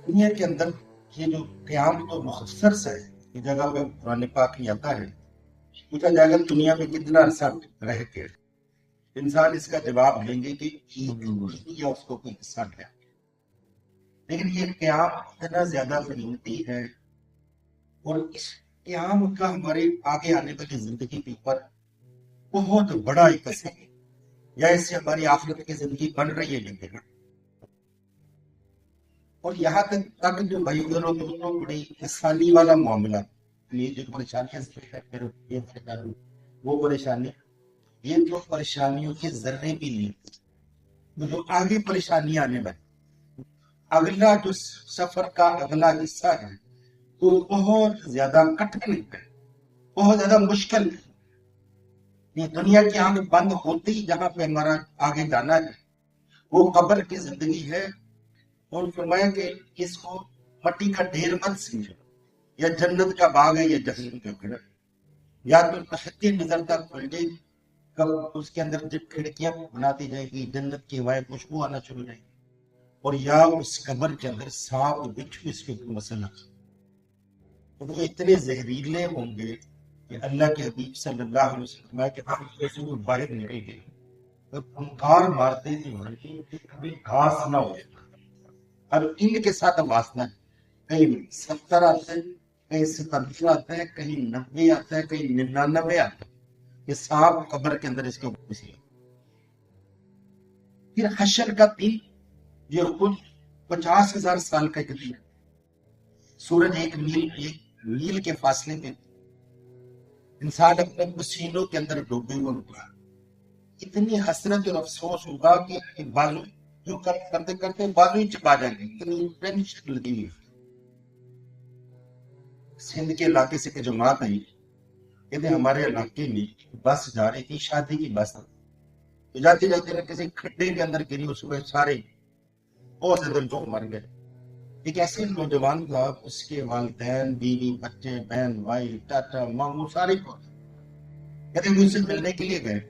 دنیا کے اندر یہ جو قیام تو مختصر سے ہے، یہ جگہ پہ قرآن پاک میں آتا ہے، پوچھا جائے گا دنیا میں کتنا عرصہ رہ کے انسان اس کا جواب دیں گے کہ یا اس کو کوئی حصہ ہے، لیکن یہ قیام اتنا زیادہ قیمتی ہے اور اس قیام کا ہمارے آگے آنے والی زندگی کے اوپر بہت بڑا ایک اثر ہے، یا اس سے ہماری آخرت کی زندگی بن رہی ہے لیکن اور یہاں تک جو بھائی بہنوں دونوں بڑی آسانی والا معاملہ، یہ جو پریشانیاں ہے پھر یہ پریشانی وہ پریشانی، یہ جو پریشانیوں کے ذرے بھی نہیں، جو آگے پریشانیاں آنے والی اگلا جو سفر کا اگلا حصہ ہے تو بہت زیادہ کٹھن ہے، بہت زیادہ مشکل ہے۔ یہ دنیا کی آنکھ بند ہوتی ہی جہاں پہ ہمارا آگے جانا ہے وہ قبر کی زندگی ہے، اور فرمایا کہ اس کو مٹی کا ڈھیر مت سمجھو، یا جنت کا باغ ہے یا جہنم کا گھر، یا تو تحتی نظر تک کھل جائے کب اس کے اندر جب کھڑکیاں بناتی جائے گی جنت کی ہوائیں خوشبو آنا شروع ہو جائے گی، اور یا اس قبر کے اندر سانپ بچھو اس کے مسئلہ وہ اتنے زہریلے ہوں گے کہ اللہ کے حبیب صلی اللہ علیہ وسلم کہ آپ رسول باہر نکل گئے پھنکار مارتے تھے کہ کبھی گھاس نہ ہو، اب ان کے ساتھ اب واسطہ ہے، کہیں 70 آتے ہیں، کہیں 77 آتے ہیں، کہیں 90 آتا ہے، کہیں 99 آتا ہے، یہ سانپ قبر کے اندر اس کے اوپر سے۔ پھر حشر کا دن یہ خود 50,000 سال کا ایک دن ہے، سورج ایک میل کے فاصلے پہ، انسان اپنے پسینوں کے اندر ڈوبے ہوئے ہوگا، اتنی حسرت اور افسوس ہوگا کہ بازو جو کرتے کرتے بازو ہی چپا جائیں گے، اتنی ٹینشن لگی ہوئی۔ سندھ کے علاقے سے کہ جماعت آئی، کہتے ہمارے علاقے میں بس جا رہی تھی، شادی کی بس، تو جاتے جاتے کسی کھڈے کے اندر گری، اس میں سارے بہت زیادہ لوگ مر گئے۔ ایک ایسے نوجوان تھا، اس کے والدین، بیوی، بچے، بہن، بھائی، چاچا، ماموں سارے کو کہتے ہیں اس سے ملنے کے لیے گئے،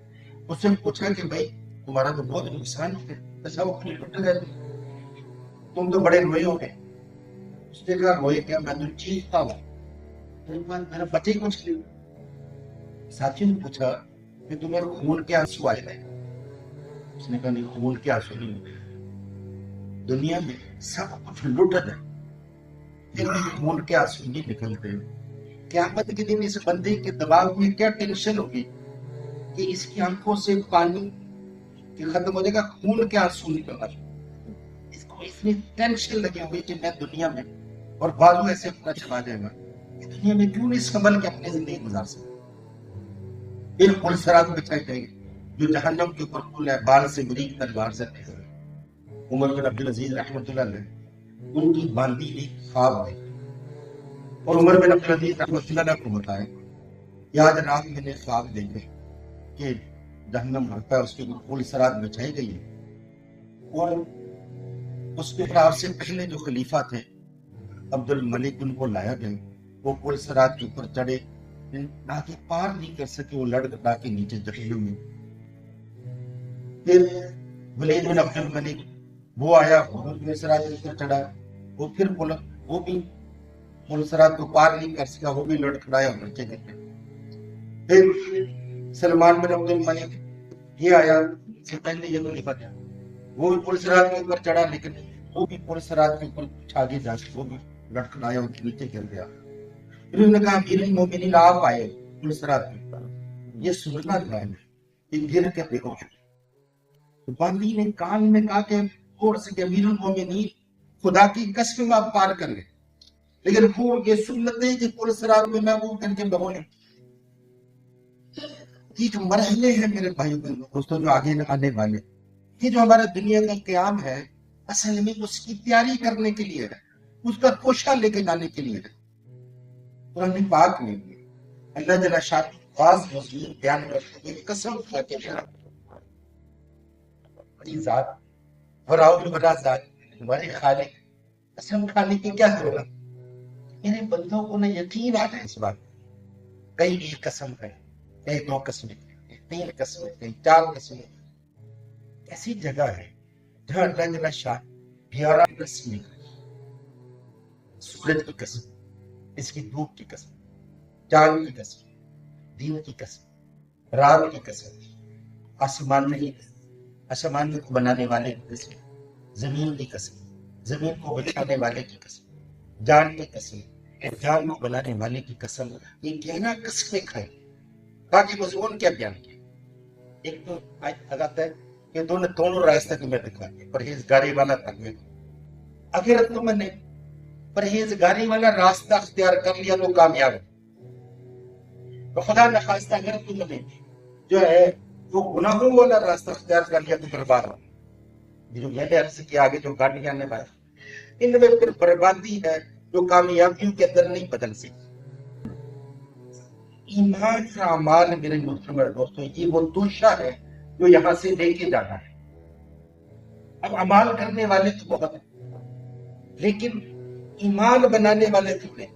اس سے پوچھا کہ بھائی تمہارا تو بہت نقصان ہے، ایسا وہ ٹوٹ گئے، تم تو بڑے روئے ہو گئے۔ اس نے کہا روئے کیا، میں تو چیختا ہوں، میرے بچے کچھ نہیں۔ ساتھی نے پوچھا کہ تمہیں خون کے آنسو آئے تھے؟ اس نے کہا نہیں، خون کے آنسو نہیں ہوئے، دنیا میں سب کچھ لٹ ہے پھر بھی خون کے آنسو نہیں نکلتے۔ قیامت کے دن اس بندے کے دماغ میں کیا ٹینشن ہوگی کہ اس کی آنکھوں سے پانی کہ ختم ہو جائے گا، خون کے آنسو نکلنا، اس کو اتنی ٹینشن لگی ہوئی کہ میں دنیا میں، اور بازو ایسے اپنا چلا جائے گا کہ دنیا میں کیوں نہیں سنبھل کے اپنی زندگی گزار سکتے۔ پھر پل سرات بچائی جائے گی جو جہنم کے اوپر پل ہے، بال سے بریک تلوار سے نہیں۔ عمر بن عبدالعزیز رحمۃ اللہ علیہ ان کی باندھی ہوئی خواب ہے، اور عمر بن عبدالعزیز رحمۃ اللہ علیہ کو بتایا کہ آج رات میں نے خواب دیکھے کہ جہنم ہوتا ہے، اس کے اوپر پل سرات بچائی گئی ہے، اور اس کے اوپر آپ سے پہلے جو خلیفہ تھے عبد الملک ان کو لایا گیا، وہ پل سرات کے اوپر چڑھے تاکہ پار نہیں کر سکے، وہ لڑ کٹا کے نیچے جہنم میں۔ پھر ولید بن عبد الملک وہ آیا، وہ پل سرات کے اوپر چڑھا، وہ پھر وہ بھی پل سرات کو پار نہیں کر سکا، وہ بھی لڑ کھڑایا اور نیچے گر گیا۔ پھر سلمان بن عبد الملک یہ آیا، سے پہلے یہ تو نہیں پتا، وہ بھی پل سرات کے اوپر چڑھا، لیکن وہ بھی پل سرات کے اوپر آگے جا کے وہ بھی لڑکھڑایا اور نیچے گر گیا۔ پھر انہوں نے کہا امیر المومنین آپ آئے پل سرات کے اوپر، یہ سننا تھا کہ گر کے دیکھو۔ تو باندی نے کان میں کہا کہ اور سے کہ امیر المومنین خدا کی قسم آپ پار کر گئے، لیکن وہ یہ سنتیں کہ پل سرات میں میں وہ کر کے بہونے، یہ جو مرحلے ہیں میرے بھائیوں دوستوں جو آگے آنے والے، یہ جو ہمارا دنیا کا قیام ہے اصل میں اس کی تیاری کرنے کے لیے ہے، اس کا کوشہ لے کے جانے کے لیے ہے۔ قرآن پاک میں اللہ جل شاہ بعض مضمون بیان کرتے ہیں، قسم کھا کے بڑی ذات وراؤ بڑا ذات ہمارے خالق، قسم کھانے کی کیا ضرورت، میرے بندوں کو نہ یقین آ جائے اس بات، کئی ایک قسم ہے، کئی 2 قسمیں، 3 قسمیں، کئی 4 قسمیں، ایسی جگہ ہے جہاں اللہ جل شاہ 11 قسمیں سورج کی قسم، اس کی دھوپ کی قسم، چاند کی قسم، دن کی قسم، رات کی قسم، آسمان کو بنانے والے کی قسم، زمین کی قسم، زمین کو بچھانے والے کی قسم، جان کی قسم، جان کو بنانے والے کی قسم. یہ کہنا قسمیں کھائے باقی مضمون کیا بیان کیا. ایک تو آیت لگاتا ہے کہ دونوں راستہ تمہیں دکھا دیا، پرہیزگاری والا تقوی. اگر تم نے پرہیزگاری والا راستہ اختیار کر لیا تو کامیاب ہے. تو خدا نخواستہ اگر تم نے جو ہے وہ گناہوں والا راستہ اختیار کر لیا تو برباد ہو. جو میں نے عرض کیا آگے جو گاڑیاں نے بات ان میں پھر بربادی ہے جو کامیابیوں کے اندر نہیں بدل سکتی. ایمان کا اعمال میرے محترم دوستوں یہ وہ توشہ ہے جو یہاں سے لے کے جانا ہے. اب اعمال کرنے والے تو بہت ہیں لیکن ایمان بنانے والے تھوڑے.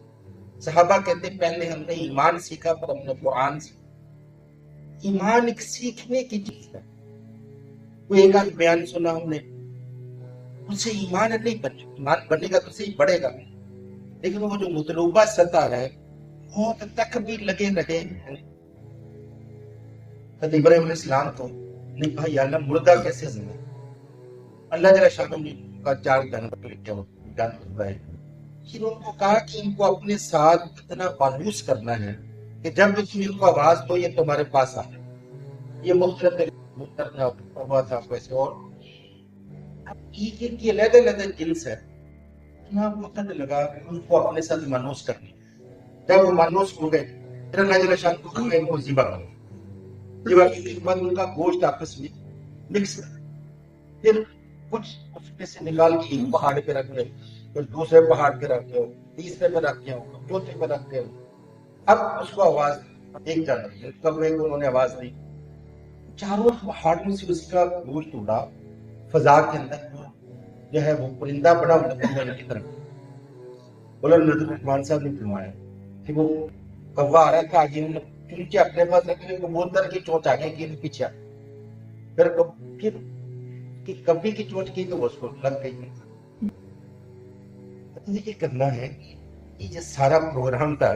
صحابہ کہتے پہلے ہم نے ایمان سیکھا پر ہم نے قرآن سیکھا. ایمان ایک سیکھنے کی چیز ہے. کوئی ایک آدھ بیان سنا ہم نے اس سے ایمان نہیں بنے. ایمان بنے گا تو صحیح بڑھے گا لیکن وہ جو مطلوبہ سطح ہے بہت تک بھی لگے رہے. حضرت ابراہیم علیہ السلام تو نہیں کہا یا اللہ مردہ کیسے زندہ. اللہ جل شانہ نے کا 4 جانور لکھے ہوئے ہیں. پھر ان کو کہا کہ ان کو اپنے ساتھ اتنا مانوس کرنا ہے کہ جب بھی تم ان کو آواز دو یہ تمہارے پاس آئے. یہ مختلف ہوا تھا ویسے اور ایک علیحدہ جنس ہے. اتنا وقت لگا ان کو اپنے ساتھ مانوس کرنے. جب وہ مانوس ہو گئے پھر اللہ جل شانہ کو کہا ان کو ذبح کرو. ذبح کی بعد ان کا گوشت آپس میں مکس کر پھر کچھ اس میں سے نکال کے پہاڑ پہ رکھ لے، پھر دوسرے پہاڑ پہ رکھ دو، تیسرے پہ رکھ دو، چوتھے پہ رکھ دو. اب اس کو آواز ایک جانور کب انہوں نے آواز دی. چاروں پہاڑوں سے اس کا گوشت اڑا فضا کے اندر جو ہے وہ پرندہ بڑا اڑتا کی طرف. مولانا نذیر الرحمان صاحب نے فرمایا کہ وہ کوا آ رہا تھا آگے انہوں نے چونچے اپنے پاس رکھے کبوتر کی چونچ آگے کی پیچھے پھر کبھی کی چونچ کی تو وہ اس کو لگ گئی. یہ کرنا ہے یہ جو سارا پروگرام تھا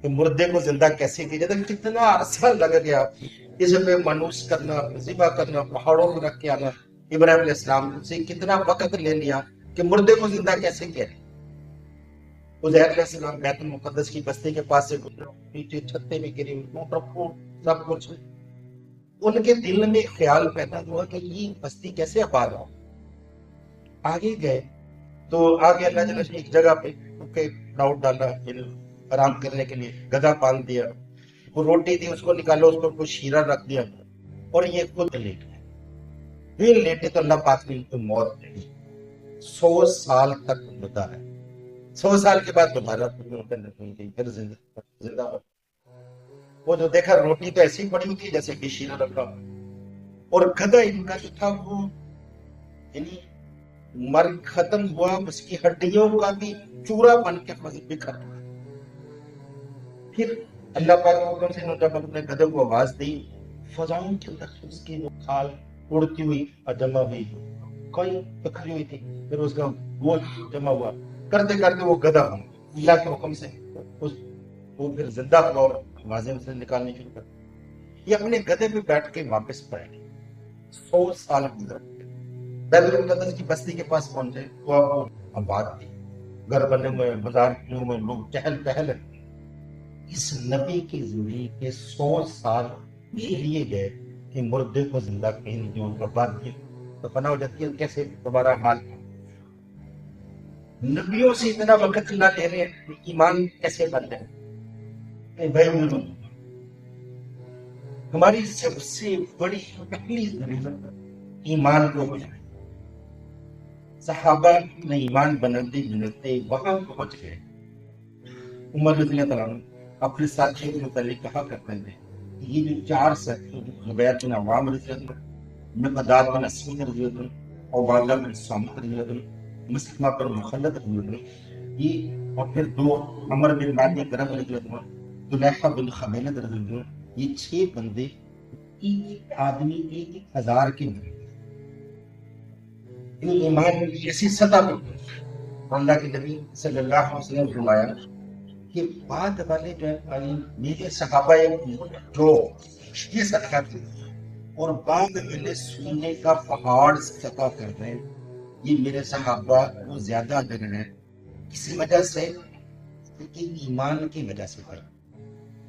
کہ مردے کو زندہ کیسے کیا جاتا. کتنا عرصہ لگ گیا اس پہ مانوس کرنا، ذبح کرنا، پہاڑوں میں رکھ کے آنا. ابراہیم علیہ السلام سے کتنا وقت لے لیا کہ مردے کو زندہ کیسے کیا. عزیر علیہ السلام بیت المقدس کی بستی کے پاس سے گزرے، نیچے چھتے میں گری سب کچھ. ان کے دل میں خیال پیدا ہوا کہ یہ بستی کیسے آباد ہو. آگے گئے تو آگے اللہ جل ایک جگہ پہ ڈاؤٹ ڈالا آرام کرنے کے لیے، گدھا باندھ دیا، وہ روٹی تھی اس کو نکالو، اس کو کچھ شیرہ رکھ دیا اور یہ خود لیٹ گئے. پھر لیٹے تو اللہ پاک نے ان کو موت دے دی. 100 سال تک مردہ ہے. 100 سال کے بعد دوبارہ پھر زندہ ہو. وہ جو دیکھا روٹی تو ایسی پڑی ہوئی تھی جیسے کہ شیرہ رکھا، اور گدھا ان کا جو تھا وہ یعنی مر ختم ہوا، اس کی ہڈیوں کا بھی چورا بن کے بکھر ہوا. پھر اللہ پاک کے حکم سے جب اپنے گدھے کو آواز دی فضاؤں کے اندر اس کی وہ کھال اڑتی ہوئی اور جمع ہوئی کوئی بکھری ہوئی تھی. پھر اس کا گوشت جمع ہوا کرتے کرتے وہ گدھا ہوا. اللہ کے حکم سے وہ پھر زندہ ہوا اور آوازیں اسے نکالنے شروع کر. یہ اپنے گدھے پہ بیٹھ کے واپس پڑے. 100 سال گزر بیت المقدس کی بستی کے پاس پہنچے. وہ آباد تھی، گھر بنے ہوئے، بازار میں لوگ چہل پہل. اس نبی کی زندگی کے 100 سال یہ لیے گئے کہ مردے کو زندہ کہیں جو برباد کیا تو فنا ہو جاتی ہے. کیسے دوبارہ حال نبیوں سے اتنا وقت نہ لے رہے ایمان کیسے بن رہے. بھائی ہماری سب سے بڑی پہلی ضرورت ایمان کو بنانا. صحابہ نے ایمان بناتے وہاں پہنچ گئے. عمر رضی اللہ عنہ اپنے ساتھیوں کے متعلق کہا کرتے تھے یہ جو 4 ساتھی زبیر بن عوام رضی اللہ عنہ، مقداد بن اسود رضی اللہ عنہ، عبادہ بن صامت رضی اللہ عنہ، مسلمہ بن مخلد رضی اللہ عنہ، یہ اور پھر 2 عمر بن مادی کرم رضی اللہ عنہ، طلحہ بن خمیلد رضی اللہ عنہ. یہ 6 بندے ایک آدمی 1000 کے ایمان ایسی سطح پہ اللہ کے نبی صلی اللہ علیہ وسلم نے فرمایا کہ بعد والے جو ہے میرے صحابہ جو یہ صدقہ تھے اور بعد والے سونے کا پہاڑ صدقہ کر رہے ہیں، یہ میرے صحابہ وہ زیادہ اجر ہیں کسی وجہ سے کہ ایمان کی وجہ سے پڑھ،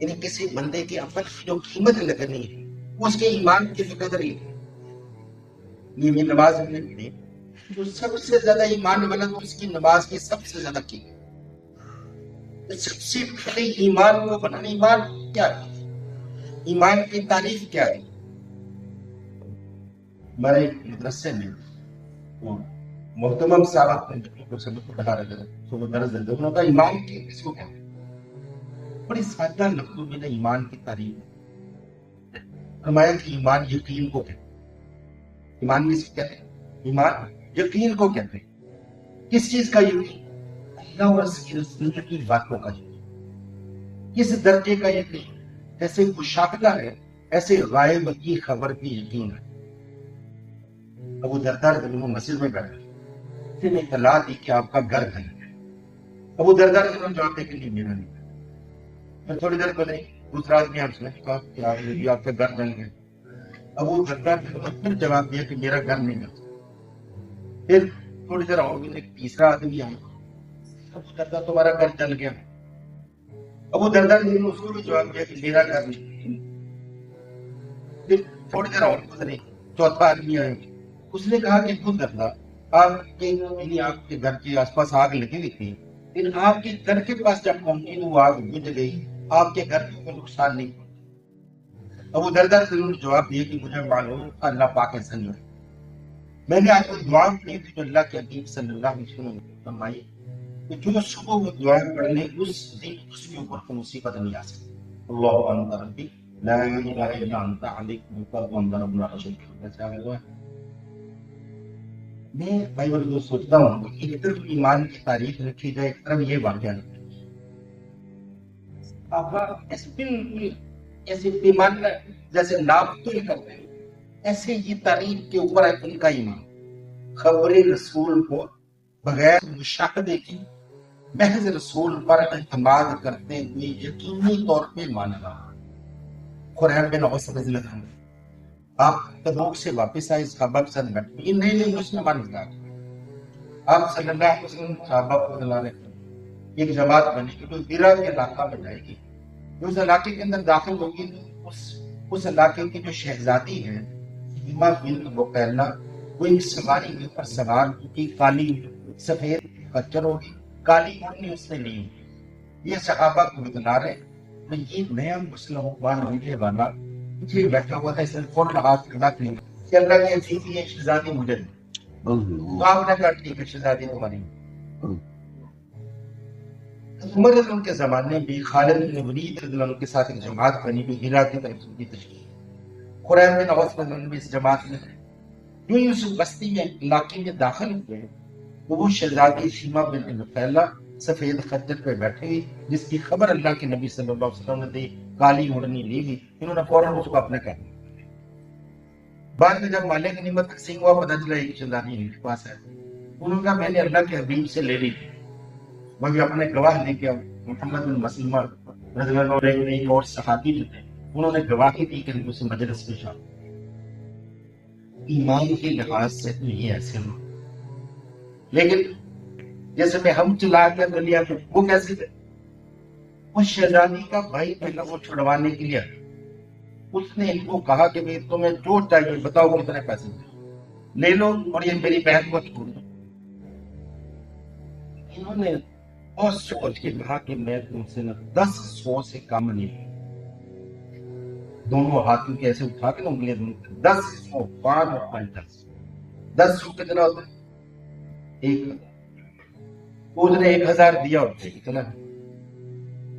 یعنی کسی بندے کے عمل کی جو قیمت لگنی ہے اس کے ایمان کی قدر ہی یہ نماز میں پڑھی جو سب سے زیادہ ایمان والا تو اس کی نماز کی سب سے زیادہ کی سب سے پہلے ایمان کو بنانا. ایمان کیا ہے؟ ایمان کی تعریف کیا ہے؟ ہمارے مدرسے میں محتمم صاحب کو سبق بتا رہے تھے تو وہ درس دیتے انہوں کا ایمان کی کس کو کہتے ہیں؟ بڑی سادہ لفظوں میں نے ایمان کی تعریف فرمایا کہ ایمان یقین کو کہتے ہیں. ایمان کس کو کہتے ہیں؟ ایمان یقین کو کہتے ہیں. کس چیز کا یقین؟ اللہ اور اس کی رسول کی باتوں کا یقین. کس درجے کا یقین؟ جیسے مشاہدہ ہے ایسے غائب کی خبر کی یقین ہے. ابو دردار رضی اللہ عنہ مسجد میں بیٹھے پھر نے اطلاع دی کہ آپ کا گھر بن گیا. ابو دردار رضی اللہ عنہ جواب دے کے لیے میرا نہیں. پھر تھوڑی دیر پہلے دوسرا آدمی آپ سے کہا کہ آپ کا گھر بن گیا. ابو دردار رضی اللہ عنہ پھر جواب دیا کہ میرا گھر نہیں بن. پھر تھوڑی دیر اور ایک تیسرا آدمی آیا. ابو دردار تمہارا گھر چل گیا. ابو دردار رضی اللہ عنہ اس کو بھی جواب دیا کہ میرا گھر نہیں. پھر تھوڑی دیر اور گزری چوتھا آدمی آیا. اس نے کہا کہ خود دردار آپ کے گھر کے آس پاس آگ لگی ہوئی تھی لیکن آپ کے گھر کے پاس جب پہنچی تو وہ آگ بجھ گئی، آپ کے گھر کو کوئی نقصان نہیں پہنچا. ابو دردار سے انہوں نے جواب دیا کہ مجھے معلوم اللہ پاک ایسا نہیں ہے. میں نے آپ کو دعا کی تھی جو اللہ کے حبیب صلی اللہ علیہ وسلم نے فرمائی کہ جو صبح وہ دعا پڑھنے اس دن اس کے اوپر کوئی مصیبت نہیں آ سکتی. اللہ انت ربی لا الہ الا انت علیک توکلت وانا رب العرش العظیم. میں بھائی وہ سوچتا ہوں کہ ایک طرف ایمان کی تعریف رکھی جائے ایک طرف یہ واقعہ ایسے ایمان جیسے ناپ تو کرتے ہیں ایسے یہ تعریف کے اوپر ہے ان کا ایمان. خبر رسول کو بغیر مشاہدے کی محض رسول پر اعتماد کرتے ہوئے یقینی طور پہ ماننا. قرآن بن عوف رضی اللہ عنہ آپ تبوک سے واپس آئے صحابہ کے ساتھ بیٹھے یہ نئے نئے مسلمان تھے. آپ صلی اللہ علیہ وسلم صحابہ کو بلا رہے تھے ایک جماعت بنے گی تو ہیرا کے علاقہ میں جائے گی. جو اس علاقے کے اندر داخل ہوگی اس علاقے کی جو شہزادی ہے حلیمہ بنت بقیلہ وہ ایک سواری کے اوپر سوار ہوگی، کالی سفید خچر ہوگی، کالی اوڑنی اس نے لی ہوگی. یہ صحابہ کو بتلا رہے میں یہ نیا مسلمان ہونے والا مجھے بیٹھا ہوا تھا اس نے فوراً ہاتھ کھڑا کیا کہ اللہ کی عزیز یہ شہزادی مجھے دے. تو آپ نے کہا ٹھیک ہے شہزادی تمہاری. عمر رضی اللہ عنہ کے زمانے میں خالد بن ولید رضی اللہ عنہ کے ساتھ ایک جماعت بنی ہوئی ہیرا کی طرف کی تشکیل. قرآن بن عوف رضی اللہ عنہ بھی اس جماعت میں جو ہی اس بستی میں علاقے میں داخل ہوئے وہ شہزادی حلیمہ بنت بقیلہ سفید خچر پہ بیٹھے ہوئی جس کی خبر اللہ کے نبی صلی اللہ علیہ وسلم نے دی، کالی اوڑھنی لی ہوئی. انہوں نے فوراً اس کو اپنے کہا. بعد میں جب مالے کی نعمت تقسیم ہوا پتہ چلا ایک شہزادی ان کے پاس ہے. انہوں نے کہا میں نے اللہ کے حبیب سے لے لی تھی. میں بھی اپنے گواہ لے کے محمد بن مسلمہ رضی اللہ عنہ ایک اور صحابی جو تھے انہوں نے گواہی دی کہ اسے مجلس میں شامل. ایمان کے لحاظ سے تو یہ ایسے ہوں لیکن جیسے میں ہم چلا کے دنیا میں وہ کیسے تھے. اس شہزادی کا بھائی پہلا وہ چھڑوانے کے لیے اس نے ان کو کہا کہ میں تمہیں جو چاہیے بتاؤ کتنے پیسے لے لو اور یہ میری بہن کو چھوڑ دو. انہوں نے بہت سوچ کے کہا کہ میں تم سے 10 سے کم نہیں. دونوں ہاتھوں کے ایسے اٹھا کے انگلیاں دونوں 10 5 اور 5 10 کتنا ہوتا ہے ایک. اس نے 1000 دیا ہوتا ہے کتنا.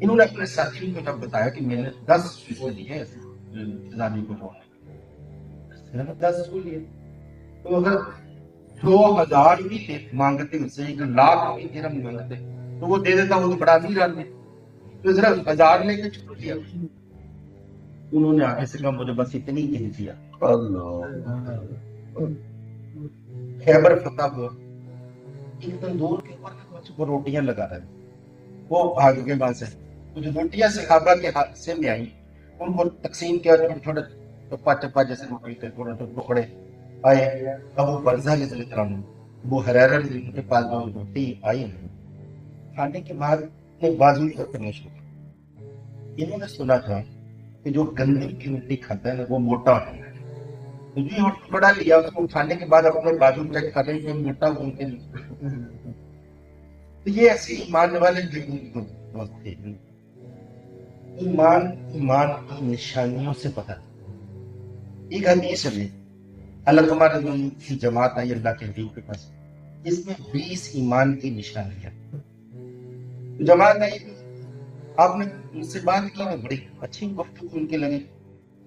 انہوں نے اپنے ساتھیوں کو جب بتایا کہ میں نے 10 لیے شہزادی کو چھوڑنے 10 لیے تو اگر 2000 بھی تھے مانگتے ان سے 1,00,000 بھی درہم مانگتے تو وہ دے دیتا وہ تو بڑا امیر آدمی تو صرف 1000 لے کے چھوڑ دیا. انہوں نے آگے سے کہا مجھے بس اتنی کہہ دیا. خیبر فتح ہوا ایک تندور کے اوپر وہ روٹیاں لگا رہے تھے، وہ بھاگ کے وہاں سے کچھ روٹیاں صحابہ کے ہاتھ سے میں آئی، ان کو تقسیم کیا، چھوٹے چھوٹے ٹپا ٹپا جیسے روٹی کے چھوٹے چھوٹے ٹکڑے آئے۔ ابو برزہ رضی اللہ عنہ، ابو ہریرہ رضی اللہ عنہ کے پاس وہ روٹی آئی، کھانے کے بعد اپنے بازو پر کرنا شروع کیا۔ انہوں نے سنا تھا کہ جو گندم کی روٹی کھاتا ہے نا وہ موٹا ہوتا ہے، تو جی اور ٹکڑا لیا اس کو کھانے کے بعد اپنے بازو چیک کر رہے ہیں کہ موٹا ہو کے نہیں۔ تو یہ ایسے ایمان والے دوست تھے۔ ایمان کی نشانیوں سے پتہ تھا۔ ایک حدیث میں علقمہ رضی اللہ عنہ کی جماعت آئی اللہ کے حبیب کے پاس، جس میں 20 ایمان کی نشانیاں۔ جماعت آئی، آپ نے ان سے بات کی نا، بڑی اچھی گفتگو ان کے لگے،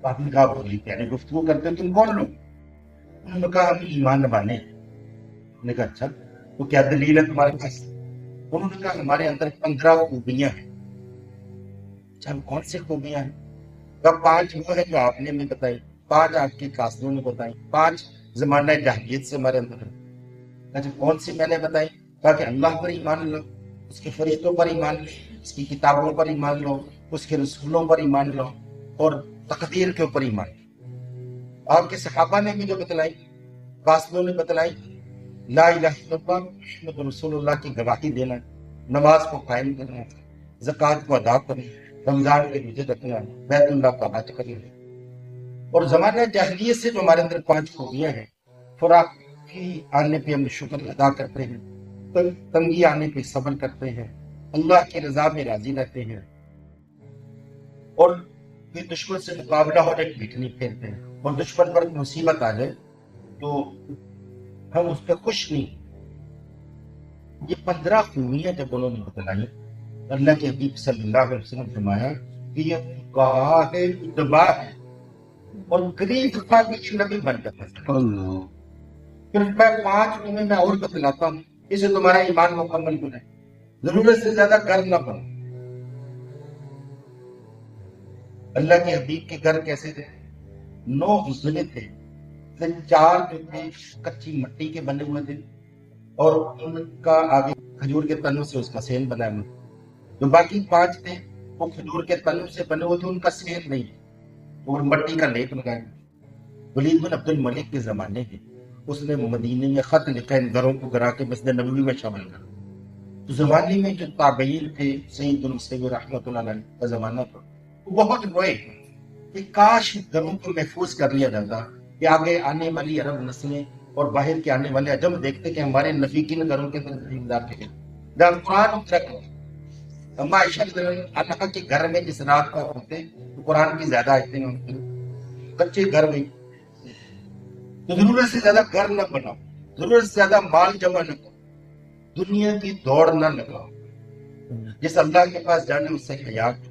آپ نے کہا بڑی پیاری گفتگو کرتے ہیں تم کون لوگ؟ انہوں نے کہا ہم ایمان والے ہیں۔ انہوں نے کہا اچھا تو کیا دلیل ہے تمہارے پاس؟ انہوں نے کہا ہمارے اندر 15 خوبیاں ہیں۔ اچھا کون سی خوبیاں ہیں؟ کہا 5 وہ ہیں جو آپ نے ہمیں بتائی، 5 آپ کے قاصدوں نے بتائی، 5 زمانہ جاہلیت سے ہمارے اندر ہے۔ اچھا کون سی میں نے بتائی؟ کہا کہ اللہ پر ایمان لو، اس کے فرشتوں پر ایمان لو، اس کی کتابوں پر ایمان لو، اس کے رسولوں پر ایمان لو، اور تقدیر کے اوپر ایمان لو۔ آپ کے صحابہ نے بھی جو بتلائی، قاصدوں نے بتلائی، لا الہ الا اللہ محمد رسول اللہ کی گواہی دینا، نماز کو قائم کرنا، زکوٰۃ کو ادا کرنا، رمضان کے روزے رکھنا، بیت اللہ کا حج کرنا۔ اور زمانہ جاہلیت سے جو ہمارے اندر 5 خوبیاں ہیں، فراخی آنے پہ ہم شکر ادا کرتے ہیں، تنگی آنے پہ صبر کرتے ہیں، اللہ کی رضا میں راضی رہتے ہیں، اور پھر دشمن سے مقابلہ ہو جائے پیٹھ نہیں پھیرتے ہیں، اور دشمن پر مصیبت آ جائے تو ہم اس پہ خوش نہیں۔ یہ 15 خوبیاں جب انہوں نے بتلائی، اللہ کے حبیب صلی اللہ علیہ وسلم نے فرمایا کہ یہ کہا ہے اتباع ہے، اور قریب تھا کہ یہ نبی بن جاتا ہے۔ پھر میں 5 میں اور بتلاتا ہوں، اسے تمہارا ایمان مکمل بنائے، ضرورت سے زیادہ گھر نہ بنو۔ اللہ کے حبیب کے گھر کیسے تھے؟ 9 حجرے تھے، 4 جو تھے کچی مٹی کے بنے ہوئے تھے، اور ان کا آگے کھجور کے تنوں سے اس کا سین بنا ہوا۔ جو باقی 5 تھے وہ کھجور کے تنوں سے بنے ہوئے تھے، ان کا سین نہیں، اور مٹی کا لیپ لگایا۔ ولید بن عبد الملک کے زمانے میں اس نے مدینے میں خط لکھا ان گھروں کو گرا کے مسجد نبوی میں شامل کر۔ تو زمانے میں جو تابعین تھے، سید المسیب رحمۃ اللہ علیہ کا زمانہ تھا، وہ بہت روئے کہ کاش گھروں کو محفوظ کر لیا جاتا، کہ آگے آنے والی عرب نسلیں اور باہر کے آنے والے عجم دیکھتے کہ ہمارے نبی کن گھروں کے اندر زمیندار تھے۔ جب قرآن اترا اما عائشہ رضی اللہ عنہا کے گھر میں جس رات کو ہوتے تو قرآن کی زیادہ آیتیں ہوتی، کچے گھر میں، تو ضرورت سے زیادہ گھر نہ بناؤ، ضرورت سے زیادہ مال جمع نہ کرو، دنیا کی دوڑ نہ لگاؤ۔ جس اللہ کے پاس جانا اس سے حیا کرو،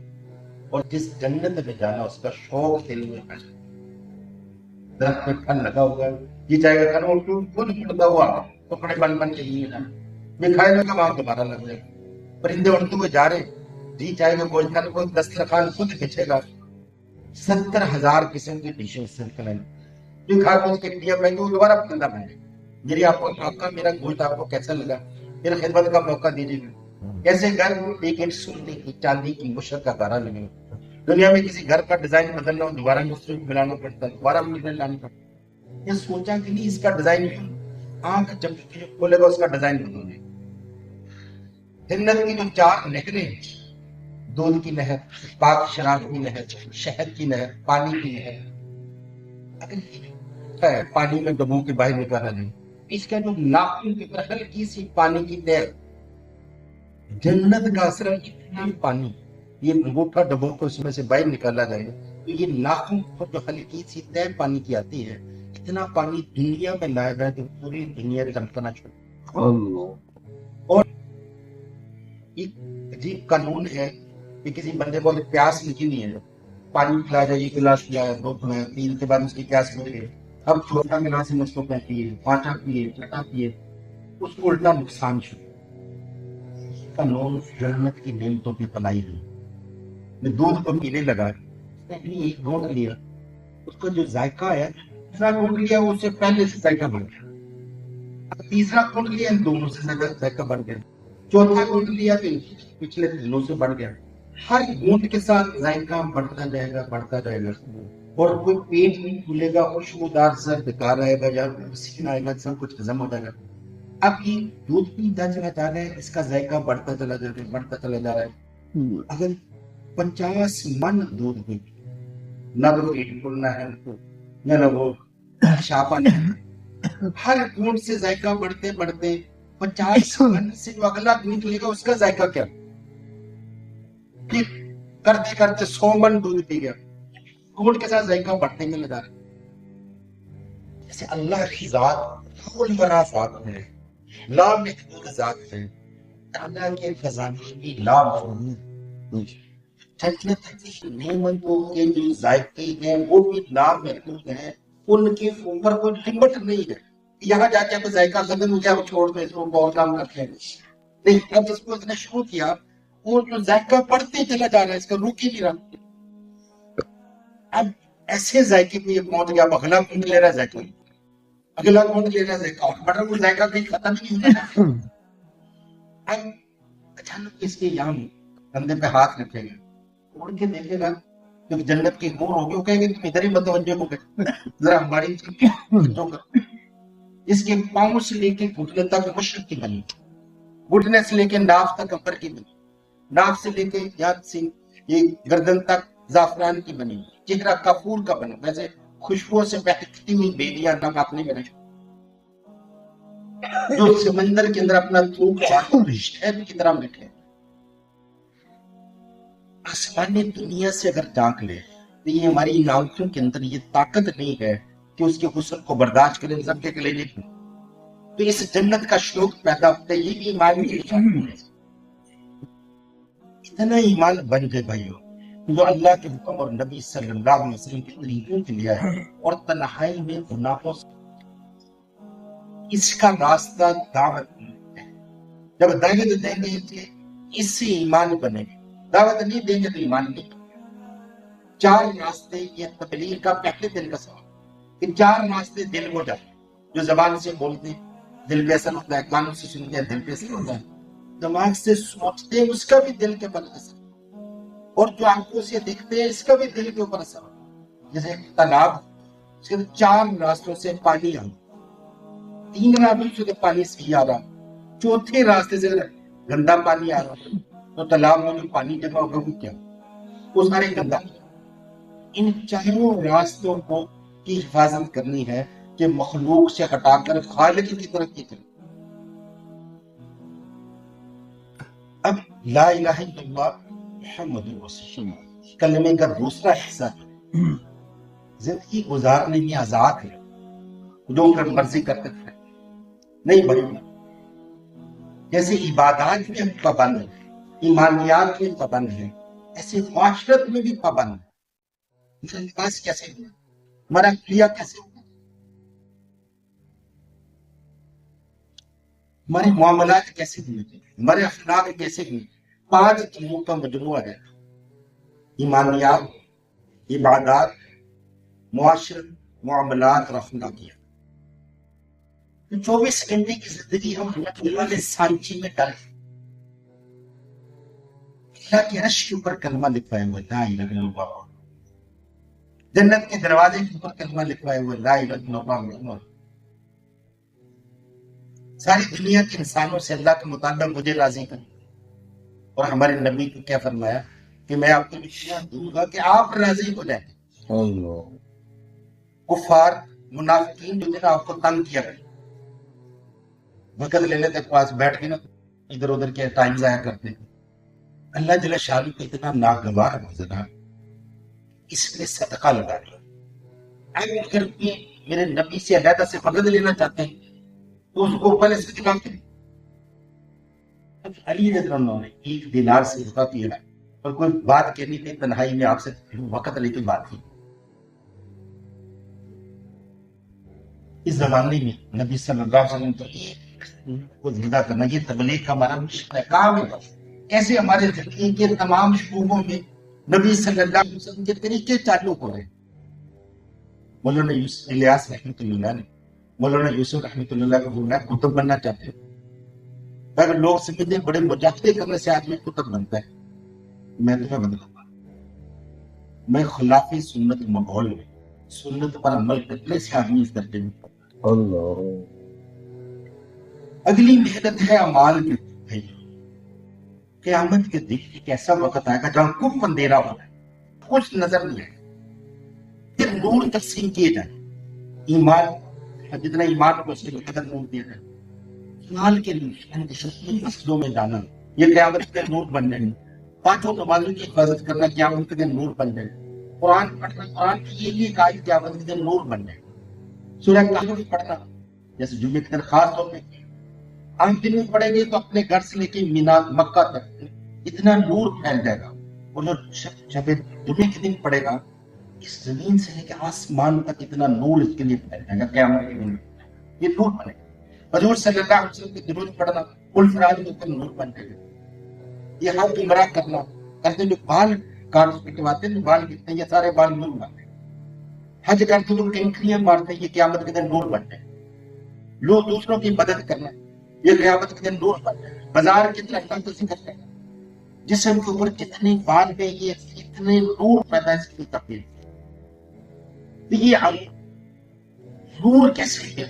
اور جس جنت میں جانا اس کا شوق دل میں پیدا۔ درخت میں پھل لگا ہوا ہے، یہ چاہے گا کنول خود پڑتا ہوا ٹکڑے بن بن کے لیے جانا، یہ کھائے لگا وہاں دوبارہ لگ جائے گا۔ پرندے اڑتے ہوئے جا رہے، جی چاہے گا گوشت کو دسترخوان خود بچھے گا۔ 70,000 قسم کی ڈشیں اس سے نکلیں، جو کھا کے اس کے پیا پہنگے وہ دوبارہ پرندہ بن جائے۔ میری آپ کو موقع، میرا گوشت آپ کو کیسا لگا، میرا خدمت کا موقع دیجیے گا۔ ایسے گھر ایک اینٹ سونے کی چاندی کی مشرق کا گارا لگے۔ دنیا میں کسی گھر کا ڈیزائن بدلنا ہو دوبارہ مصروف ملانا پڑتا ہے، دوبارہ مٹیریل لانا پڑتا ہے۔ یہ سوچا کہ نہیں اس کا ڈیزائن کیوں، آنکھ جب کھولے گا اس کا ڈیزائن بدل دے۔ جنت کی جو 4 نہریں ہیں، دودھ کی نہر، پاک شراب کی نہر، شہد کی نہر، پانی کی نہر، اگر پانی میں ڈبو کے باہر نکالا نہیں، اس کا جو ناخن کے اوپر ہلکی سی پانی کی تیر، جنت کا اثر اتنا پانی، یہ انگوٹھا ڈبو کو اس میں سے باہر نکالا جائے تو یہ ناخن پر جو ہلکی سی تیر پانی کی آتی ہے، اتنا پانی دنیا میں لایا جائے تو پوری دنیا چمکنا چھوڑ۔ اور ایک عجیب قانون ہے کہ کسی بندے کو پیاس لگی ہوئی ہے، پانی پلایا جائے، ایک گلاس پلایا، 2 پلایا، 3 کے بعد اس کی پیاس بڑھ گئی، اب چھوٹا گلاس میں اس کو پیے، 5 پیے، 6 پیے، اس کو الٹا نقصان شروع۔ قانون جنت کی نعمتوں کی پلائی ہوئی۔ میں دودھ کو پینے لگا، اس نے ایک گھونٹ لیا، اس کا جو ذائقہ ہے، دوسرا گھونٹ لیا اس سے پہلے سے ذائقہ بڑھ گیا، تیسرا گھونٹ لیا، ان دونوں سے زیادہ ذائقہ بڑھ گیا۔ چوتھا گھونٹ لیا تو پچھلے دنوں سے بڑھ گیا. ہر گھونٹ کے ساتھ ذائقہ بڑھتا جائے گا بڑھتا جائے گا, اور کوئی پیٹ نہیں کھلے گا, خوشبودار سا بیکار آئے گا, یا پسینہ آئے گا, سب کچھ ختم ہو جائے گا. اب یہ دودھ پیتا چلا جا رہا ہے, اس کا ذائقہ بڑھتا چلا جا رہا ہے بڑھتا چلا جا رہا ہے. اگر 50 من دودھ ہوئی, نہ تو پیٹ کھلنا ہے نہ وہ شاپن ہے. ہر گھونٹ سے ذائقہ بڑھتے بڑھتے 50 من سے جو اگلا دودھ لے گا اس کا ذائقہ کیا, پھر کرتے کرتے 100 من دودھ پی گیا. گھونٹ کے ساتھ ذائقہ بڑھتے میں لگا رہا. جیسے اللہ کی ذات الورا ذات ہے, لامحدود ذات ہے. اللہ کے خزانے کی لامحدود, جنت کی نعمتوں کے جو ذائقے ہیں وہ بھی لامحدود ہیں, ان کے اوپر کوئی لمٹ نہیں ہے. یہاں جا کے اب ذائقہ ختم ہو گیا, وہ چھوڑ دیں, اس کو بہت کام کرتے ہیں. نہیں, اب اس کو اتنا شروع کیا, وہ جو ذائقہ بڑھتے چلا جا رہا ہے, اس کا روک ہی نہیں رہا. اب ایسے ذائقے میں یہ پہنچ گیا, اب اگلا گھونٹ لے رہا ہے ذائقہ, اگلا گھونٹ لے رہا ہے ذائقہ, اور بڑا وہ ذائقہ کہیں ختم ہی نہیں ہوتا. اب اچانک اس کے یہاں کندھے پہ ہاتھ رکھے گا, اڑ کے دیکھے گا, جب جنت کی حور ہوگی وہ کہیں گے تم ادھر ہی متوجہ ہو گئے, ذرا ہماری اس کے پاؤں سے لے کے گھٹنے تک مشرق کی بنی, گھٹنے سے لے کے ناف تک ابر کی بنی, ناف سے لے کے یاد سے یہ گردن تک زعفران کی بنی, چہرہ کافور کا بنا, ویسے خوشبو سے بہتی ہوئی بیلیاں نہ اپنے میں رکھ, جو سمندر کے اندر اپنا تھوک شہد کی طرح بیٹھے. آسمانی دنیا سے اگر جھانک لے تو یہ ہماری ان آنکھوں کے اندر یہ طاقت نہیں ہے کہ اس کے حسن کو برداشت کرے, سب کے لیے نہیں. تو اس جنت کا شوق پیدا ہوتا ہے, یہ بھی ایمان کی نشانی ہے. اتنا ایمان بن گئے بھائیو, جو اللہ کے حکم اور نبی صلی اللہ علیہ وسلم کے طریقوں کے لیے ہے, اور تنہائی میں گناہوں سے اس کا راستہ دعوت ہے. جب دعوت دیں گے اس سے ایمان بنے گا, دعوت نہیں دیں گے تو ایمان نہیں. 4 راستے یہ تبلیغ کا پہلے دن کا سوال, کہ 4 راستے دل کو جاتے, جو زبان سے بولتے ہیں دل پہ اثر ہوتا ہے, کانوں سے سنتے ہیں دل پہ اثر ہوتا ہے, دماغ سے سوچتے ہیں اس کا بھی دل کے پر اثر, اور جو آنکھوں سے دیکھتے ہیں اس کا بھی دل کے اوپر اثر ہوتا ہے. جیسے تالاب, اس کے 4 راستوں سے پانی آ رہا, 3 راستوں سے پانی صحیح آ رہا, چوتھے راستے سے گندا پانی آ رہا, تو تالاب میں جو پانی جمع ہوگا وہ کیا, وہ سارے گندا. ان 4 راستوں کو کی حفاظت کرنی ہے کہ مخلوق سے ہٹا کر خالق کی طرف کی کریں. اب لا الہ الا اللہ محمد رسول اللہ کلمے کا دوسرا حصہ زندگی گزارنے میں آزاد ہے, جو کر مرضی کرتے تھے نہیں بڑی. جیسے عبادات میں ہم پابند ہیں, ایمانیات میں پابند ہیں, ایسے معاشرت میں بھی پابند ہیں. میرا لباس کیسے ہوا, ہمارا کیا کیسے ہوا, ہمارے معاملات کیسے ہوئے, ہمارے اخلاق کیسے ہوئے. 5 چیزوں کا مجموعہ ہے, ایمانیات, عبادات, معاشرت, معاملات اور اخلاقیات. 24 گھنٹے کی زندگی ہم اللہ نے سانچی میں ڈال, اللہ کے عرش کے اوپر کلمہ لکھوائے ہوئے لا الہ الا اللہ, جنت کے دروازے کے اوپر کلمہ لکھوائے ہوئے لا الہ الا اللہ. ساری دنیا کے انسانوں سے اللہ کا مطالبہ مجھے راضی کر, اور ہمارے نبی کو کیا فرمایا کہ میں آپ کو نشان دوں گا کہ آپ راضی ہو جائیں. کفار منافقین جو آپ کو تنگ کیا کریں, وقت لینے تک پاس بیٹھ کے نا ادھر ادھر کے ٹائم ضائع کرتے ہیں. اللہ جل شانہ کو اتنا ناگوار گزرا, اس لیے صدقہ لگا دیا. اگر میرے نبی سے علیحدہ سے مدد لینا چاہتے ہیں تو اس کو پہلے صدقہ کریں. علی رضی اللہ عنہ نے 1 دینار سے صدقہ کیا, اور کوئی بات کہنی تھی تنہائی میں آپ سے وقت لے کے بات کی. اس زمانے میں نبی صلی اللہ علیہ وسلم تو کو زندہ کرنا یہ تبلیغ کا ہمارا کام ہے. ایسے ہمارے زندگی کے تمام شعبوں میں نبی صلی اللہ علیہ وسلم کے طریقے چالو ہو رہے ہیں. مولانا یوسف الیاس رحمۃ اللہ نے, مولانا یوسف رحمۃ اللہ کو بولنا کتب بننا چاہتے ہیں, اگر لوگ سمجھتے ہیں بڑے مجاہدے کرنے سے آدمی قطب بنتا ہے، میں تمہیں بدلاؤں گا، میں خلاف سنت ماحول میں سنت پر عمل کرنے سے آدمی اس درجے میں پڑتا اللہ ہے۔ اگلی محنت ہے اعمال کی بھائی، قیامت کے دن ایک ایسا وقت آئے گا جہاں کم اندھیرا ہوگا، کچھ نظر نہیں آئے گا، پھر نور تقسیم کیے جائیں، ایمان جتنا ایمان کو اس کے قدر نور دیا جائے، ایمان کے مسجدوں میں جانا یہ قیامت کے نور بن جائیں، پانچوں نمازوں کی حفاظت کرنا قیامت کے دن نور بن جائے، قرآن پڑھنا، قرآن کی ایک آیت قیامت کے دن نور بن جائے، سورہ کہف پڑھنا جیسے جمعے کے دن خاص طور پہ عام دن میں پڑھیں گے تو اپنے گھر سے لے کے مینا مکہ تک اتنا نور پھیل جائے گا، اور جب جمعے کے دن پڑے گا اس زمین سے لے کے آسمان تک اتنا نور اس کے لیے پھیل جائے گا قیامت کے دن یہ نور بنے گا۔ حضور صلی اللہ علیہ وسلم کی درود پڑھنا الفراج کے اوپر نور بن جائے گا، یہ حج عمرہ کرنا کرتے جو بال کاٹ کٹواتے ہیں بال گرتے ہیں یہ سارے بال نور بن جائے، حج کرتے جو کنکریاں مارتے ہیں یہ قیامت کے دن نور بن جائے، لوگ دوسروں کی مدد کرنا یہ قیامت کے دن نور بن جائے، بازار کی طرف کا ذکر کرنا، جسم کے اوپر جتنے بال ہیں یہ اتنے نور پیدا اس کی تبدیل، یہ نور کیسے ہے؟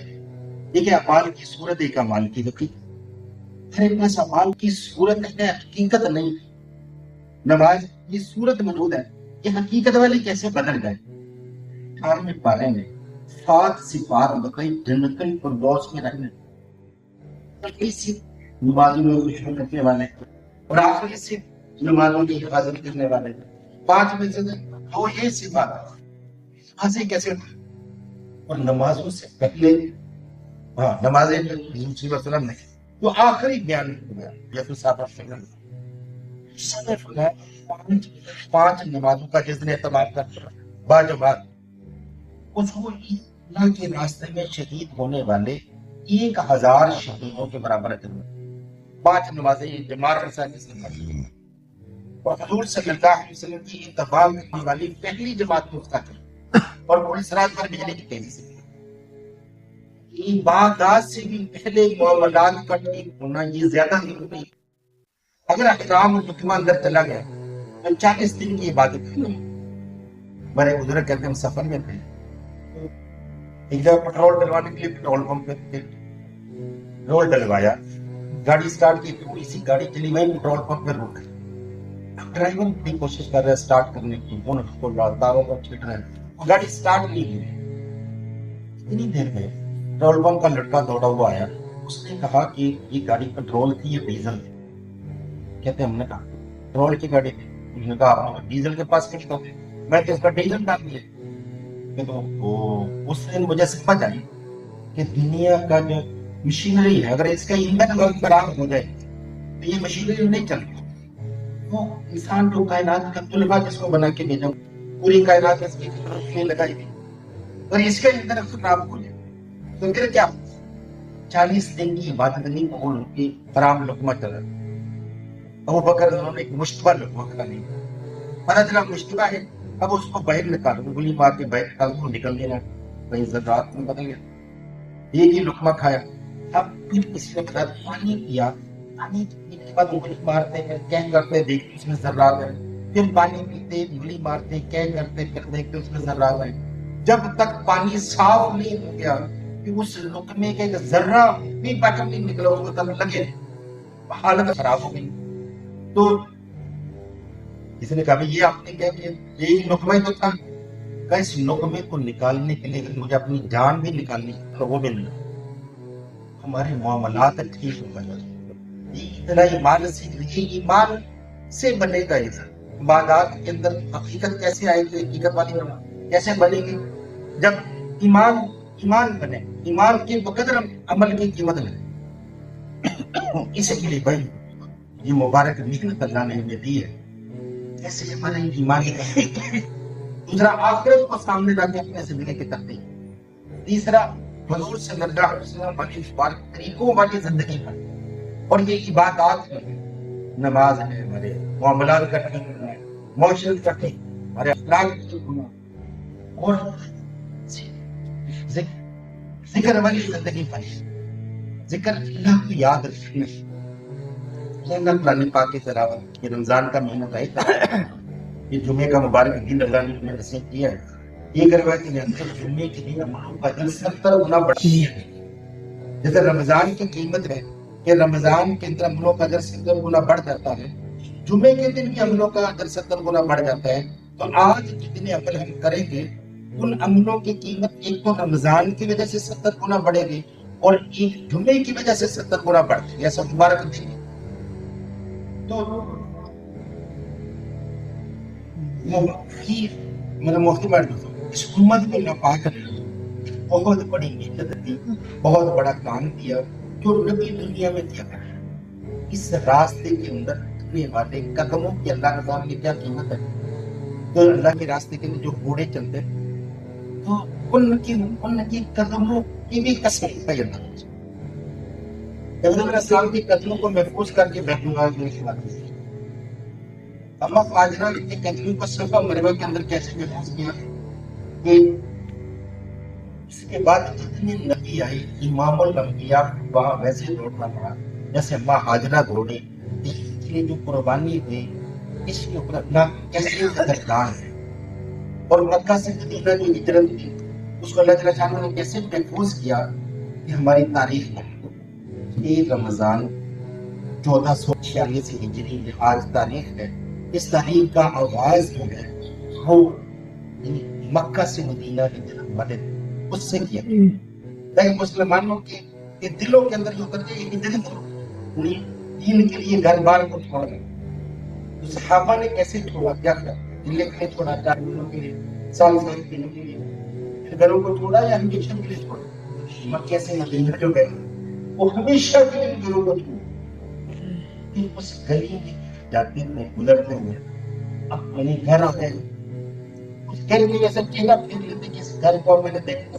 ایک اعمال کی صورت، ایک اعمال کی حقیقت، ہر ایک پاس اعمال کی صورت ہے حقیقت نہیں، نماز کی صورت موجود ہے یہ حقیقت والی کیسے بدل گئے؟ 18ویں پارے میں 7 صفات بتائی جنت الفردوس میں رہنے، اسی نمازوں میں خوشبو کرنے والے اور آخری سے نمازوں کی حفاظت کرنے والے، 5 میں سے 2 یہ صفات نمازیں کیسے اور نمازوں سے پہلے نمازیں حضور صلی اللہ علیہ وسلم نے جو آخری بیان ہوا یہ تو صاحب پانچ نمازوں کا جس نے اہتمام کرتا باجماعت اس کو اللہ کے راستے میں شہید ہونے والے 1000 شہیدوں کے برابر ہے، 5 نمازیں جماعت کے ساتھ جس نے پڑھی، اور حضور صلی اللہ علیہ وسلم کی اتباع کرنے والی پہلی جماعت مستقل اور پوری سرات پر بجلی کی تیزی سے عبادات سے بھی پہلے معاملات کا ٹھیک ہونا یہ زیادہ ضروری ہے۔ اگر احرام حکمہ اندر چلا گیا تو 40 دن کی عبادت کرنا، میرے بزرگ کہتے ہیں سفر میں تھے ایک جگہ پٹرول ڈلوانے کے لیے پٹرول پمپ پہ پٹرول ڈلوایا، گاڑی سٹارٹ کی، تھوڑی سی گاڑی چلی وہیں پٹرول پمپ پہ رک گئی، ڈرائیور بھی کوشش کر رہا ہے سٹارٹ کرنے کی، داروں پر چھٹ رہے ہیں، گاڑی سٹارٹ نہیں ہوئی، اتنی دیر میں پٹرول پمپ کا لڑکا دوڑا ہوا آیا، اس نے کہا کہ یہ گاڑی پٹرول کی یا ڈیزل کی؟ کہتے ہم نے کہا پٹرول کی گاڑی تھی، اس نے کہا آپ ڈیزل کے پاس کچھ تو میں تو اس کا ڈیزل ڈال دیا، تو اس نے مجھے سمجھ آئی کہ دنیا کا جو مشینری ہے اگر اس کا ایندھن خراب ہو جائے تو یہ مشینری نہیں چلتی، وہ انسان جو کائنات کا طلبہ جس کو بنا کے بھیجا پوری کائنات اس کی طرف میں لگائی گئی اور اس کا ایندھن خراب ہو جائے تو پھر کیا؟ 40 دن کی عبادت نہیں قبول کی، حرام لقمہ چلا، ابو بکر انہوں نے ایک مشتبہ لقمہ کھا لیا، پتہ چلا مشتبہ ہے، اب اس کو باہر نکالو، گولی مار کے باہر نکال کو نکل دینا، کہیں ذرات میں بدل گیا، ایک ہی لقمہ کھایا، اب پھر کسی نے بتایا پانی پیا، پانی پینے کے بعد انگلی مارتے ہیں کہہ کرتے دیکھتے اس میں ذرات ہیں، پھر پانی پیتے انگلی مارتے کہہ کرتے پھر دیکھتے اس میں ذرات ہیں، جب تک پانی صاف نہیں ہو گیا کہ اس لقمے کے ذرہ بھی باہر نہیں نکلا اس کو تب لگے، حالت خراب ہو گئی، تو کسی نے کہا یہ آپ نے کیا کیا؟ ایک لقمہ ہی تو تھا، کہ اس لقمے کو نکالنے کے لیے مجھے اپنی جان بھی نکالنی تو وہ بھی نہیں، ہمارے معاملات ٹھیک ہو گئے، اتنا ایمان سے ایمان سے بنے گا، عبادات کے اندر حقیقت کیسے آئے گی، حقیقت والی کیسے بنے گی؟ جب ایمان بنے، ایمان کے بقدر عمل کی قیمت لگے، اسی کے لیے بھائی یہ مبارک محنت اللہ نے ہمیں دی ہے، ایسے ہمارے ایمانی دوسرا آخرت کو سامنے لا کے اپنے زندگی کی ترتیب، تیسرا حضور صلی اللہ علیہ وسلم والی مبارک طریقوں والی زندگی پر، اور یہ عبادات ہے، نماز ہے، ہمارے معاملات کا ٹھیک ہونا ہے، معاشرت کا ٹھیک، ہمارے اخلاق کا ٹھیک ہونا، اور ذکر والی زندگی پر، ذکر اللہ کو یاد رکھنا، قرآن پاک کی تلاوت، یہ رمضان کا مہینہ رہتا ہے، یہ جمعے کا مبارک دن اللہ نے ہمیں نصیب کیا ہے، یہ روایت کے اندر جمعے کے دن اجر 70 گنا بڑھتی ہے. جیسے رمضان کی قیمت ہے کہ رمضان کے اندر عملوں کا اجر 70 گنا بڑھ جاتا ہے، جمعے کے دن بھی عملوں کا اجر 70 گنا بڑھ جاتا ہے. تو آج جتنے عمل ہم کریں گے ان عملوں کی قیمت ایک تو رمضان کی وجہ سے 70 گنا بڑھے گی اور ایک جمعے کی وجہ سے 70 گنا بڑھتی ہے. ایسا مبارک دن ہے. تو میرا محتمہ اس امت کو اللہ پاک نے بہت بڑی محنت دی، بہت بڑا کام دیا جو نبی دنیا میں دیا ہے. اس راستے کے اندر چلنے والے قدموں کی اللہ کے سامنے کیا قیمت ہے. تو اللہ کے راستے کے اندر جو گھوڑے چلتے تو ان کی قدموں کی بھی قسم ہے. ابراہیم علیہ السلام کے قدموں کو محفوظ کر کے بیٹھ اللہ نے اما فاجرہ کے قدموں کو صفا مروہ کے اندر کیسے محفوظ کیا کہ اس کے بعد جتنے نبی آئے امام الانبیاء وہاں ویسے دوڑنا پڑا جیسے اما حاجرہ دوڑے. اس لیے جو قربانی ہوئی اس کے اوپر اللہ کیسے قدردان ہے. اور مکہ سے مدینہ جو ہجرت ہوئی اس کو اللہ تعالیٰ شان نے کیسے محفوظ کیا کہ ہماری تاریخ میں یہ رمضان 1446 ہجری آج تاریخ ہے. اس تاریخ کا آغاز جو ہے وہ مکہ سے مدینہ ہجرت والے اس سے کیا. لیکن مسلمانوں کے دلوں کے اندر جو کرتے ہیں ہجرت دین کے لیے گھر بار کو چھوڑ گئے. صحابہ نے کیسے چھوڑا، کیا کیا دلے کے لیے چھوڑا، 4 دنوں کے لیے، سال کے لیے گھروں کو چھوڑا یا ہمیشہ کے لیے چھوڑا. مکہ سے مدینہ جو گئے وہ ہمیشہ کے لیے گھروں کو چھوڑا. اس گلی میں جاتے ہوئے گزرتے ہوئے اپنے گھر آ گئے. اس گھر میں ایسا چہرہ پھیر لیتے کہ اس گھر کو میں نے دیکھا.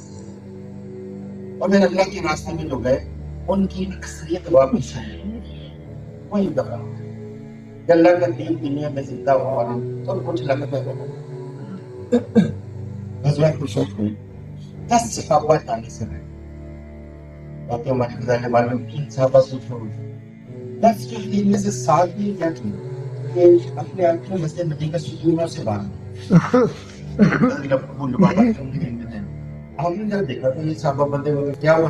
اور میرے اللہ کے راستے میں جو گئے ان کی اکثریت واپس آئی. وہی دفعہ کہ اللہ کا دین دنیا میں زندہ ہوا اور کچھ لگتا ہے. غزوہ کشوف ہوئی، 10 صحابہ جانے سے رہے. باقی ہمارے خزانے والوں 3 صحابہ سے چھوڑ ہوئی. 10 جو 3 میں سے 7 بھی کیا کی کہ اپنے آپ کو مسجد نبی کا ستونوں سے باندھ ہم نے جب دیکھا تو یہ صحابہ بندے ہوئے کیا ہوا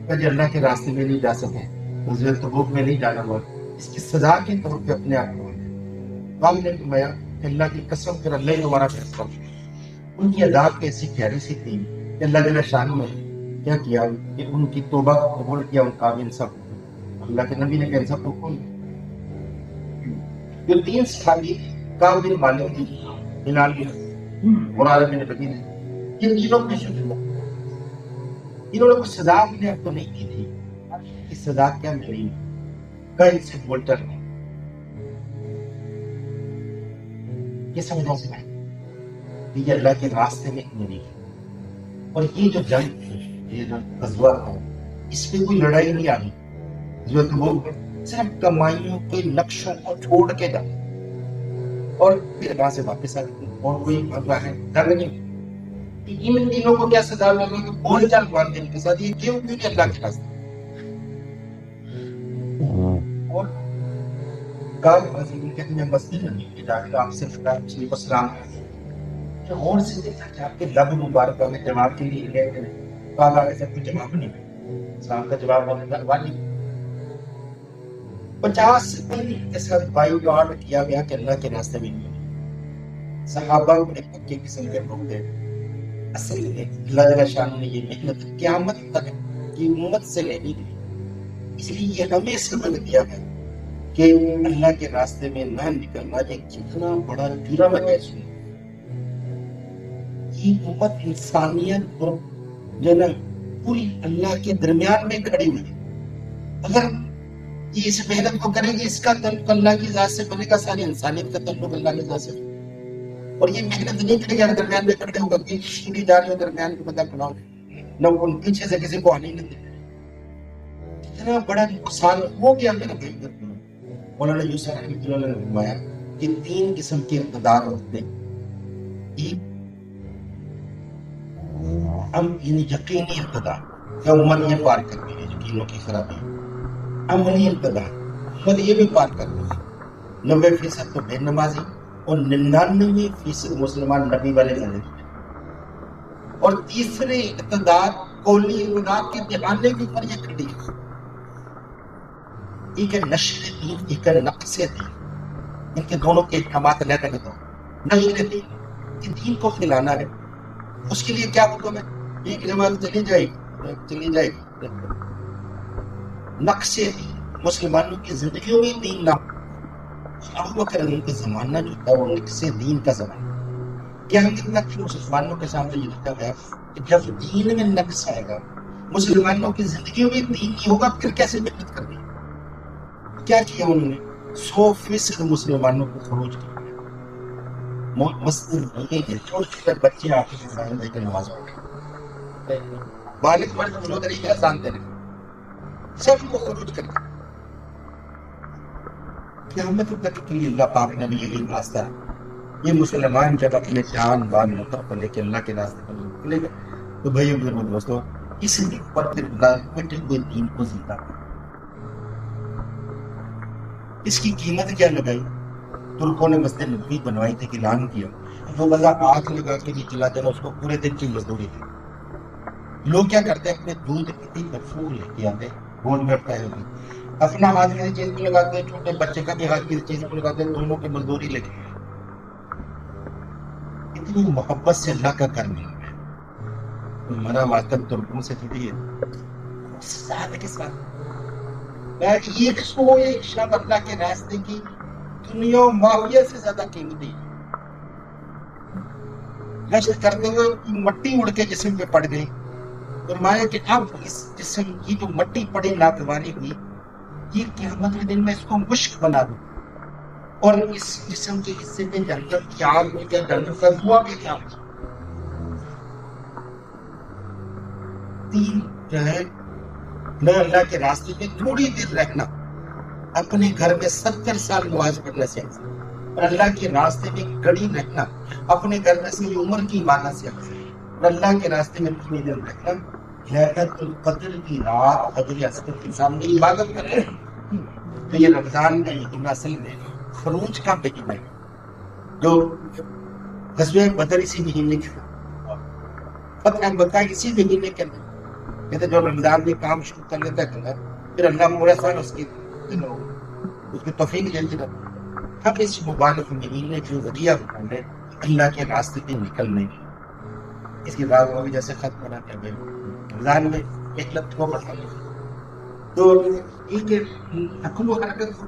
کہ اللہ کے راستے میں نہیں جا سکے، غزوہ تبوک میں نہیں جانا ہوا. اس کی سزا کے طور پہ اپنے آپ کو ہم نے فرمایا کہ اللہ کی قسم کر اللہ نے ہمارا فیصلہ. ان کی ادا کیسی گہری سی تھی کہ اللہ جل شان نے کیا کیا کہ ان کی توبہ قبول کیا، ان کا انصاف. اللہ کے نبی نے کہا انصاف کو جو 3 صحابی کعب بن مالک تھی، بلال بن مرارہ بن ربیع نے یہ تینوں پیش ہوئے. انہوں نے کوئی سزا اپنے آپ کو نہیں کی تھی. اس سزا کیا ملی کہیں سے بولتا رہا. یہ سمجھنا سے یہ اللہ کے راستے میں نہیں. اور یہ جو جنگ یہ جو غزوہ ہے اس پہ کوئی لڑائی نہیں آئی. جو وہ صرف کمائیوں کے نقشوں کو چھوڑ کے جاتے اور پھر وہاں سے واپس آ گئے. اور کوئی مسئلہ ہے ڈر نہیں. ان تینوں کو کیا سزا ملی کہ بول چال باندھنے کے ساتھ یہ کیوں کیونکہ اللہ کے راستے. اور کام عظیم کہتے ہیں مسجد نبی کے داخل آپ سے فرمایا سلام کہ اور سے دیکھا کہ آپ کے لب مبارک میں جواب کے لیے لے کے کہا ایسا کوئی جواب نہیں ہے. سلام کا جواب ہونے واجب. 50 سے پہلے کے ساتھ بائی گارڈ کیا گیا کہ اللہ کے راستے میں نہیں. صحابہ بڑے پکے قسم کے لوگ تھے. اصل میں اللہ جل شان نے یہ محنت قیامت تک کی امت سے لینی تھی. اس لیے یہ ہمیں سمجھ دیا ہے کہ اللہ کے راستے میں نہ نکلنا ایک کتنا بڑا جرم ہے. یہ امت انسانیت اور جنم پوری اللہ کے درمیان میں کھڑی ہوئی. اگر یہ اس محنت کو کریں گے اس کا تعلق اللہ کی ذات سے بنے گا، ساری انسانیت کا تعلق اللہ کی ذات سے. اور یہ محنت نہیں کرے گا درمیان میں کھڑے ہوگا کہ شیری جا رہے ہو درمیان میں بندہ کھڑا ہو نہ ان پیچھے سے کسی کو آنے نہیں دے. اتنا بڑا نقصان ہو گیا میرا بھائی. مولانا یوسف رحمۃ اللہ نے فرمایا کہ 3 قسم کے اقتدار ہوتے ہیں. ایک یقینی اقتدار کہ عمر یہ پار کرتی ہے یقینوں کی خرابی. عملی اقتدار خود یہ بھی پار کر لیں 90% تو بے نمازی اور 99% مسلمان نبی والے بنے اور تیسرے اقتدار کولی اقتدار کے دہانے کے اوپر یہ کھڑی ہے. ایک ہے نشر دین، ایک ہے نقص دین. ان کے دونوں کے احکامات اللہ کرنے دو. نشر دین کہ دین کو پھیلانا ہے، اس کے لیے کیا حکم ہے؟ ایک جماعت چلی جائے گی. نقص دین مسلمانوں کی زندگیوں میں دین نہ ہو. ابو بکر کے زمانہ جو تھا وہ نقص دین کا زمانہ. یہاں کتنا کہ مسلمانوں کے سامنے یہ لکھا گیا کہ جب دین میں نقص آئے گا، مسلمانوں کی زندگیوں میں دین نہیں ہوگا، پھر کیسے محنت کرنی؟ کیا کیا انہوں نے؟ 100% مسلمانوں کو خروج کیا. مسجد میں چھوٹے بچے آ کے نماز پڑھتے، بالغ مرد جو طریقہ جانتے ہیں، سب کو خروج کر دیا. قیامت تک کے لیے اللہ پاک نے بھی یہی راستہ ہے. یہ مسلمان جب اپنے جان بال مطلب کو لے کے اللہ کے راستے پر نکلے گا تو بھائیو میرے دوستو اس نے پر مٹے ہوئے دین کو زندہ کیا. اس کی قیمت کیا لگائی؟ ترکوں نے مسجد نبوی بنوائی تھی، اعلان کیا، وہ بندہ آگ لگا کے نہیں چلاتے نا، اس کو پورے دن کی مزدوری تھی. لوگ کیا کرتے ہیں؟ اپنے دودھ کی مفہوم لے کے آتے، گول کرتا ہے، اپنا ہاتھ کسی چیز کو لگاتے ہیں، چھوٹے بچے کا بھی ہاتھ کسی چیز کو لگاتے ہیں، دونوں کی مزدوری لے کے. اتنی محبت سے اللہ کا کرنا ہے. ہمارا ماتم ترکوں سے تھوڑی ہے، ساتھ کے ساتھ ایک شب اللہ کے راستے کی دنیا و معاویہ سے زیادہ قیمتی. گشت کرتے ہوئے مٹی اڑ کے جسم پہ پڑ گئی. فرمایا کہ اب اس جسم کی جو مٹی پڑی ناگواری ہوئی، یہ قیامت کے دن میں اس کو مشک بنا دوں اور اس جسم کے حصے میں جنت کی آگ میں کیا جنت کا دھواں بھی کیا. تین جو ہے نہ اللہ کے راستے میں تھوڑی دیر رہنا، اپنے گھر میں 70 سال نماز پڑھنے سے افضل، اور اللہ کے راستے میں کڑی رہنا اپنے گھر میں سے عمر کی عبادت سے افضل. اور اللہ کے راستے میں تھوڑی دیر رہنا لیلۃ القدر کی رات حضور اسود کے سامنے عبادت کر رہے ہیں. تو یہ رمضان کا یہ اصل میں خروج کا مہینہ ہے. جو غزوہ بدر اسی مہینے کے فتح مکہ اسی مہینے کے اندر کہتے جو رمضان میں کام شروع کر لیتا ہے پھر اللہ پورا سال اس کی توفیق دے دیتا. ہم اس مبارک مہینے کے ذریعہ ہے اللہ کے راستے پہ نکلنے. اس کے بعد وہ بھی جیسے ختم ہونا چاہیے رمضان میں ایک لفظ کو پڑھا تو یہ کہ حکم و حرکت